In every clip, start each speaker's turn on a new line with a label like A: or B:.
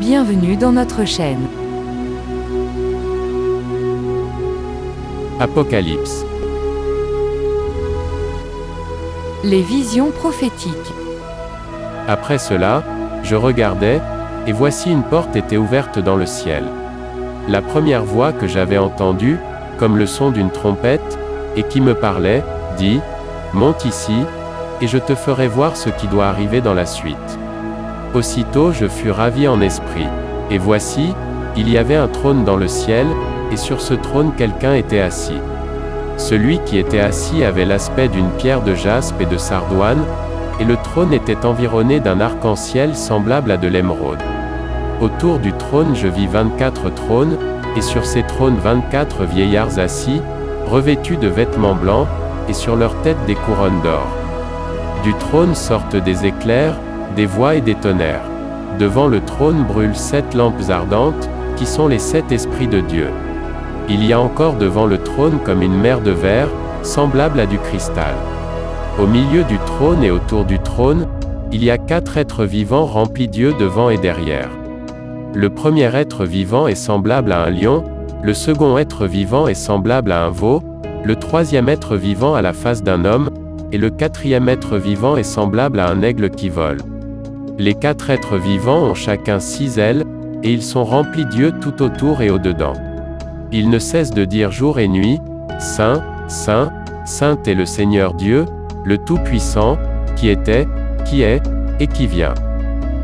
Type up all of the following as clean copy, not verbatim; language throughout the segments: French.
A: Bienvenue dans notre chaîne.
B: Apocalypse.
A: Les visions prophétiques.
B: Après cela, je regardais, et voici une porte était ouverte dans le ciel. La première voix que j'avais entendue, comme le son d'une trompette, et qui me parlait, dit, « Monte ici, et je te ferai voir ce qui doit arriver dans la suite. » Aussitôt je fus ravi en esprit. Et voici, il y avait un trône dans le ciel, et sur ce trône quelqu'un était assis. Celui qui était assis avait l'aspect d'une pierre de jaspe et de sardoine, et le trône était environné d'un arc-en-ciel semblable à de l'émeraude. Autour du trône je vis 24 trônes, et sur ces trônes 24 vieillards assis, revêtus de vêtements blancs, et sur leurs têtes des couronnes d'or. Du trône sortent des éclairs, des voix et des tonnerres. Devant le trône brûlent 7 lampes ardentes, qui sont les 7 esprits de Dieu. Il y a encore devant le trône comme une mer de verre, semblable à du cristal. Au milieu du trône et autour du trône, il y a 4 êtres vivants remplis d'yeux devant et derrière. Le premier être vivant est semblable à un lion, le second être vivant est semblable à un veau, le troisième être vivant à la face d'un homme, et le quatrième être vivant est semblable à un aigle qui vole. Les 4 êtres vivants ont chacun 6 ailes, et ils sont remplis d'yeux tout autour et au-dedans. Ils ne cessent de dire jour et nuit, « Saint, Saint, Saint est le Seigneur Dieu, le Tout-Puissant, qui était, qui est, et qui vient. »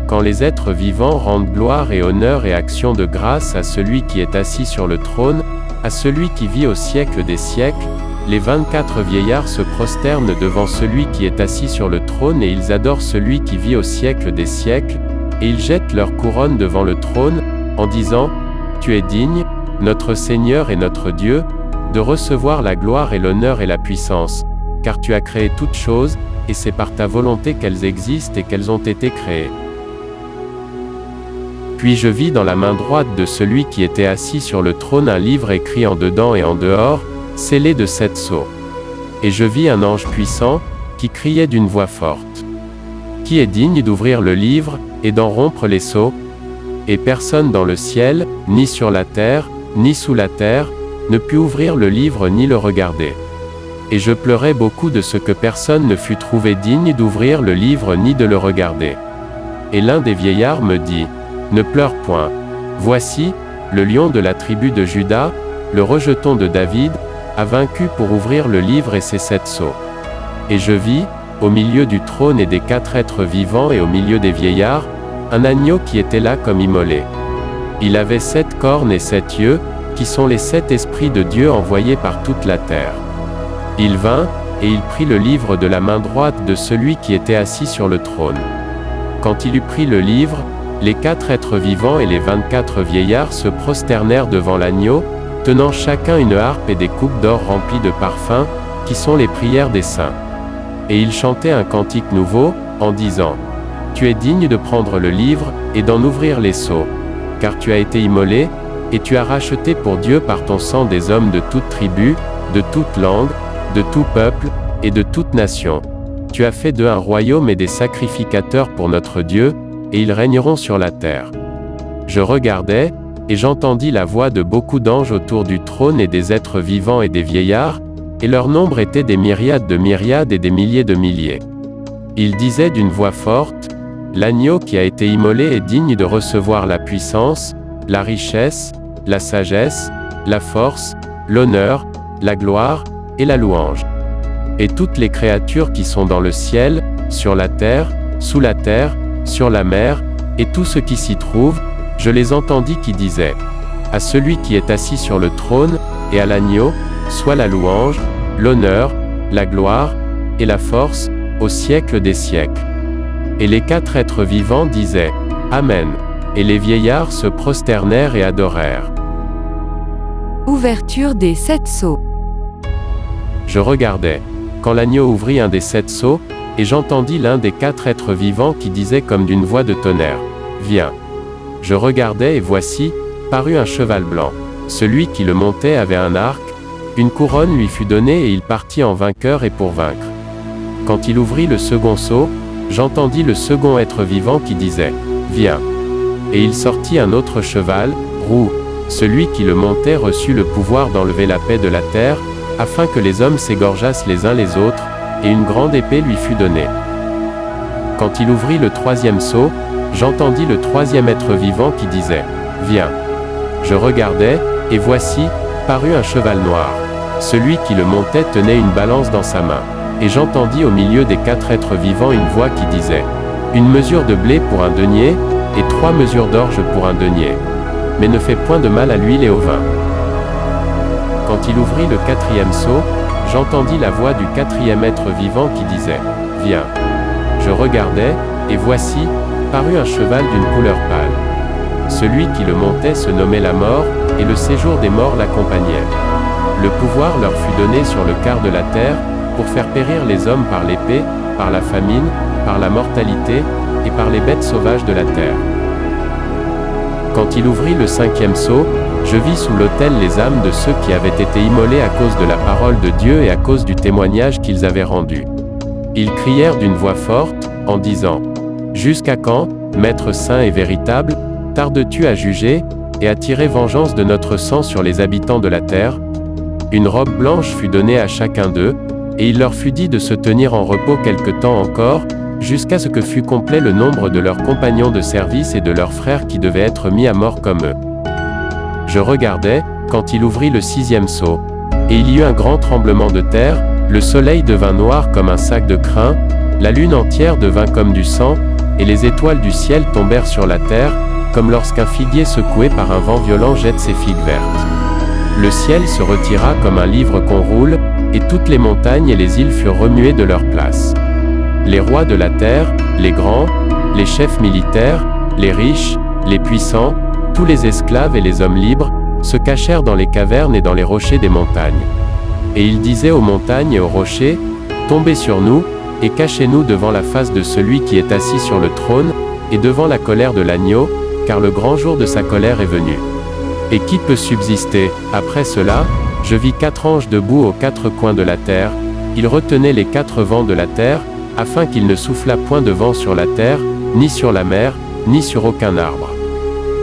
B: Quand les êtres vivants rendent gloire et honneur et action de grâce à celui qui est assis sur le trône, à celui qui vit au siècle des siècles, les 24 vieillards se prosternent devant celui qui est assis sur le trône et ils adorent celui qui vit au siècle des siècles, et ils jettent leur couronne devant le trône, en disant, « Tu es digne, notre Seigneur et notre Dieu, de recevoir la gloire et l'honneur et la puissance, car tu as créé toutes choses, et c'est par ta volonté qu'elles existent et qu'elles ont été créées. » Puis je vis dans la main droite de celui qui était assis sur le trône un livre écrit en dedans et en dehors, scellé de 7 sceaux. Et je vis un ange puissant, qui criait d'une voix forte. Qui est digne d'ouvrir le livre, et d'en rompre les sceaux? Et personne dans le ciel, ni sur la terre, ni sous la terre, ne put ouvrir le livre ni le regarder. Et je pleurais beaucoup de ce que personne ne fut trouvé digne d'ouvrir le livre ni de le regarder. Et l'un des vieillards me dit, « Ne pleure point. Voici, le lion de la tribu de Juda, le rejeton de David, a vaincu pour ouvrir le livre et ses 7 sceaux. » Et je vis, au milieu du trône et des 4 êtres vivants et au milieu des vieillards, un agneau qui était là comme immolé. Il avait 7 cornes et 7 yeux, qui sont les 7 esprits de Dieu envoyés par toute la terre. Il vint, et il prit le livre de la main droite de celui qui était assis sur le trône. Quand il eut pris le livre, les 4 êtres vivants et les 24 vieillards se prosternèrent devant l'agneau, tenant chacun une harpe et des coupes d'or remplies de parfums, qui sont les prières des saints. Et ils chantaient un cantique nouveau, en disant, « Tu es digne de prendre le livre, et d'en ouvrir les sceaux, car tu as été immolé, et tu as racheté pour Dieu par ton sang des hommes de toute tribu, de toute langue, de tout peuple, et de toute nation. Tu as fait d'eux un royaume et des sacrificateurs pour notre Dieu, et ils régneront sur la terre. » Je regardais, et j'entendis la voix de beaucoup d'anges autour du trône et des êtres vivants et des vieillards, et leur nombre était des myriades et des milliers de milliers. Ils disaient d'une voix forte, « L'agneau qui a été immolé est digne de recevoir la puissance, la richesse, la sagesse, la force, l'honneur, la gloire, et la louange. » Et toutes les créatures qui sont dans le ciel, sur la terre, sous la terre, sur la mer, et tout ce qui s'y trouve, je les entendis qui disaient, « À celui qui est assis sur le trône, et à l'agneau, soit la louange, l'honneur, la gloire, et la force, au siècle des siècles. » Et les 4 êtres vivants disaient, « Amen. » Et les vieillards se prosternèrent et adorèrent.
A: Ouverture des 7 sceaux.
B: Je regardais, quand l'agneau ouvrit un des 7 sceaux, et j'entendis l'un des 4 êtres vivants qui disait comme d'une voix de tonnerre, « Viens. » Je regardais et voici, parut un cheval blanc. Celui qui le montait avait un arc, une couronne lui fut donnée et il partit en vainqueur et pour vaincre. Quand il ouvrit le second sceau, j'entendis le second être vivant qui disait, « Viens. » Et il sortit un autre cheval, roux. Celui qui le montait reçut le pouvoir d'enlever la paix de la terre, afin que les hommes s'égorgeassent les uns les autres, et une grande épée lui fut donnée. Quand il ouvrit le troisième sceau, j'entendis le troisième être vivant qui disait, « Viens !» Je regardai, et voici, parut un cheval noir. Celui qui le montait tenait une balance dans sa main. Et j'entendis au milieu des 4 êtres vivants une voix qui disait, « Une mesure de blé pour un denier, et 3 mesures d'orge pour un denier. Mais ne fais point de mal à l'huile et au vin. » Quand il ouvrit le 4e sceau, j'entendis la voix du 4e être vivant qui disait, « Viens !» Je regardai, et voici, parut un cheval d'une couleur pâle. Celui qui le montait se nommait la mort, et le séjour des morts l'accompagnait. Le pouvoir leur fut donné sur le quart de la terre, pour faire périr les hommes par l'épée, par la famine, par la mortalité, et par les bêtes sauvages de la terre. Quand il ouvrit le 5e sceau, je vis sous l'autel les âmes de ceux qui avaient été immolés à cause de la parole de Dieu et à cause du témoignage qu'ils avaient rendu. Ils crièrent d'une voix forte, en disant, « Jusqu'à quand, Maître saint et véritable, tardes-tu à juger, et à tirer vengeance de notre sang sur les habitants de la terre ?» Une robe blanche fut donnée à chacun d'eux, et il leur fut dit de se tenir en repos quelque temps encore, jusqu'à ce que fût complet le nombre de leurs compagnons de service et de leurs frères qui devaient être mis à mort comme eux. Je regardai, quand il ouvrit le 6e sceau, et il y eut un grand tremblement de terre, le soleil devint noir comme un sac de crin, la lune entière devint comme du sang, et les étoiles du ciel tombèrent sur la terre, comme lorsqu'un figuier secoué par un vent violent jette ses figues vertes. Le ciel se retira comme un livre qu'on roule, et toutes les montagnes et les îles furent remuées de leur place. Les rois de la terre, les grands, les chefs militaires, les riches, les puissants, tous les esclaves et les hommes libres, se cachèrent dans les cavernes et dans les rochers des montagnes. Et ils disaient aux montagnes et aux rochers, « Tombez sur nous, et cachez-nous devant la face de celui qui est assis sur le trône, et devant la colère de l'agneau, car le grand jour de sa colère est venu. » Et qui peut subsister? Après cela, je vis 4 anges debout aux 4 coins de la terre, ils retenaient les 4 vents de la terre, afin qu'il ne soufflât point de vent sur la terre, ni sur la mer, ni sur aucun arbre.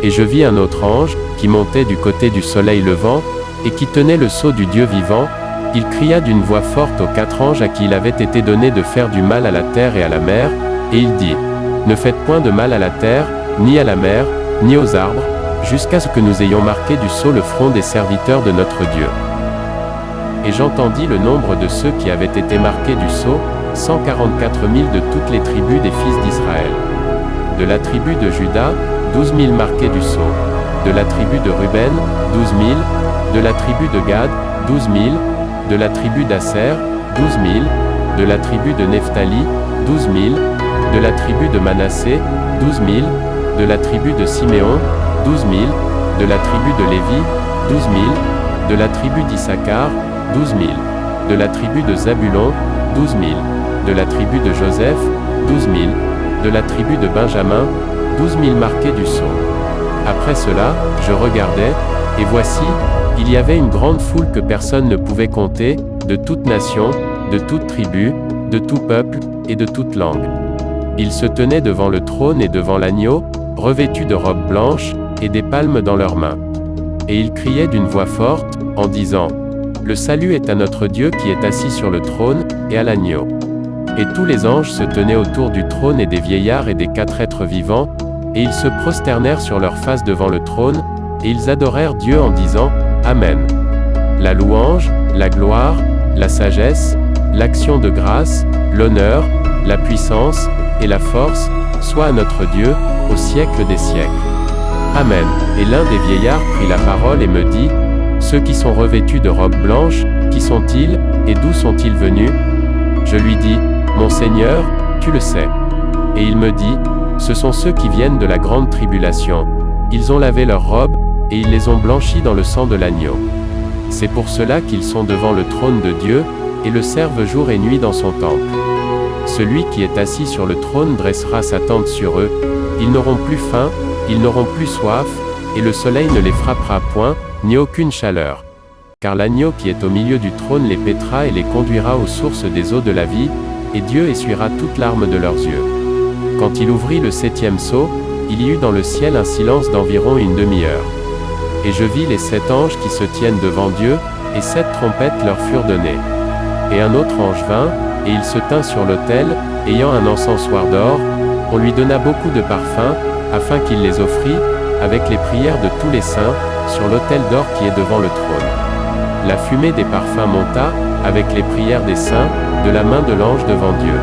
B: Et je vis un autre ange, qui montait du côté du soleil levant, et qui tenait le sceau du Dieu vivant. Il cria d'une voix forte aux 4 anges à qui il avait été donné de faire du mal à la terre et à la mer, et il dit, « Ne faites point de mal à la terre, ni à la mer, ni aux arbres, jusqu'à ce que nous ayons marqué du sceau le front des serviteurs de notre Dieu. » Et j'entendis le nombre de ceux qui avaient été marqués du sceau, 144 000 de toutes les tribus des fils d'Israël. De la tribu de Juda, 12 000 marqués du sceau. De la tribu de Ruben, 12 000. De la tribu de Gad, 12 000. De la tribu d'Aser, 12 000. De la tribu de Nephtali, 12 000. De la tribu de Manassé, 12 000. De la tribu de Siméon, 12 000. De la tribu de Lévi, 12 000. De la tribu d'Issachar, 12 000. De la tribu de Zabulon, 12 000. De la tribu de Joseph, 12 000. De la tribu de Benjamin, 12 000 marqués du sceau. Après cela, je regardai, et voici, il y avait une grande foule que personne ne pouvait compter, de toute nation, de toute tribu, de tout peuple, et de toute langue. Ils se tenaient devant le trône et devant l'agneau, revêtus de robes blanches, et des palmes dans leurs mains. Et ils criaient d'une voix forte, en disant, « Le salut est à notre Dieu qui est assis sur le trône, et à l'agneau. » Et tous les anges se tenaient autour du trône et des vieillards et des 4 êtres vivants, et ils se prosternèrent sur leur face devant le trône, et ils adorèrent Dieu en disant, « Amen. » La louange, la gloire, la sagesse, l'action de grâce, l'honneur, la puissance, et la force, soient à notre Dieu, au siècle des siècles. Amen. Et l'un des vieillards prit la parole et me dit, « Ceux qui sont revêtus de robes blanches, qui sont-ils, et d'où sont-ils venus ?» Je lui dis, « Mon Seigneur, tu le sais. » Et il me dit, « Ce sont ceux qui viennent de la grande tribulation. Ils ont lavé leurs robes, et ils les ont blanchies dans le sang de l'agneau. C'est pour cela qu'ils sont devant le trône de Dieu, et le servent jour et nuit dans son temple. Celui qui est assis sur le trône dressera sa tente sur eux, ils n'auront plus faim, ils n'auront plus soif, et le soleil ne les frappera point, ni aucune chaleur. Car l'agneau qui est au milieu du trône les paîtra et les conduira aux sources des eaux de la vie, et Dieu essuiera toute larme de leurs yeux. Quand il ouvrit le 7e sceau, il y eut dans le ciel un silence d'environ une demi-heure. Et je vis les 7 anges qui se tiennent devant Dieu, et 7 trompettes leur furent données. Et un autre ange vint, et il se tint sur l'autel, ayant un encensoir d'or. On lui donna beaucoup de parfums, afin qu'il les offrît, avec les prières de tous les saints, sur l'autel d'or qui est devant le trône. La fumée des parfums monta, avec les prières des saints, de la main de l'ange devant Dieu.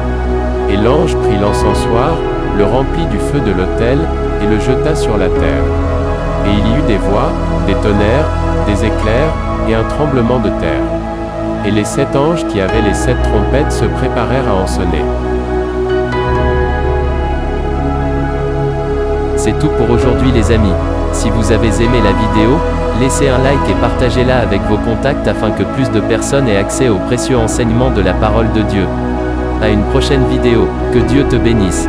B: Et l'ange prit l'encensoir, le remplit du feu de l'autel, et le jeta sur la terre. Et il y eut des voix, des tonnerres, des éclairs, et un tremblement de terre. Et les 7 anges qui avaient les 7 trompettes se préparèrent à en sonner.
C: C'est tout pour aujourd'hui les amis. Si vous avez aimé la vidéo, laissez un like et partagez-la avec vos contacts afin que plus de personnes aient accès aux précieux enseignements de la parole de Dieu. À une prochaine vidéo, que Dieu te bénisse.